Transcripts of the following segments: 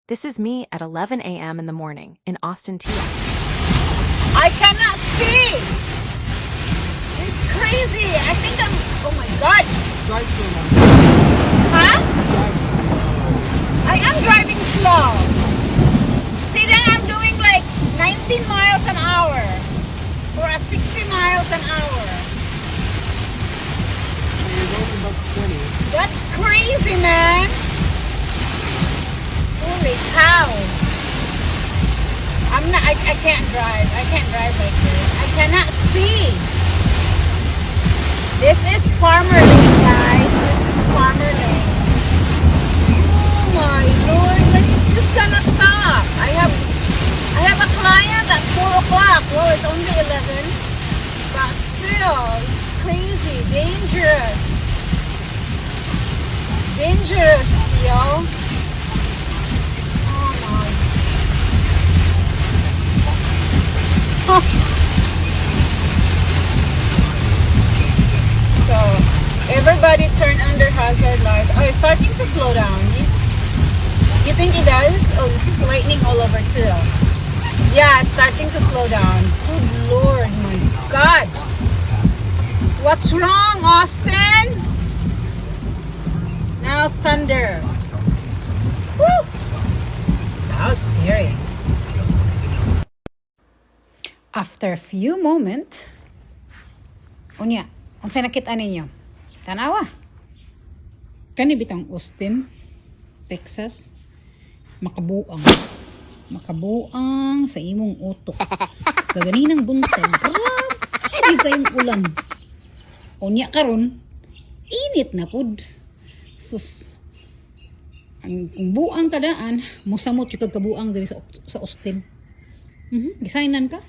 This is me at 11 a.m. in the morning in Austin, TX. I cannot see. It's crazy. I think I'm. Oh my god. Drive slow. Huh? Drive slow. I am driving slow. See, then I'm doing like 19 miles an hour or a 60 miles an hour. So you're going about 20. That's crazy, man. Holy cow. I can't drive. I can't drive like this. I cannot see. This is Farmer Lane, guys. This is Farmer Lane. Oh my lord, when is this gonna stop? I have a client at 4 o'clock. Well, it's only 11. But still, it's crazy, dangerous. Dangerous, yo. Oh my. So, everybody turn under hazard lights. Oh, it's starting to slow down. You think it does? Oh, this is lightning all over too. Yeah, it's starting to slow down. Good Lord, my God. What's wrong, Austin? Now thunder. Woo! That was scary. After a few moments, unya, unsay nakita ninyo? Tanawa. Kani bitang Austin, Texas, makabuang. Makabuang sa imong utok. Kaganinang buntag, grabe kayong ulan. Unya karon, init na pud. Sus, ang buang kadaan, musamot yung kagkabuang diri sa Austin. Gisainan ka,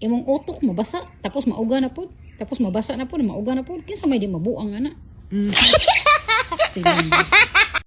imong utok mabasa, tapos mauga na pud. Tapos mabasa na pud, mauga na pud. Kinsa may di mabuang ana.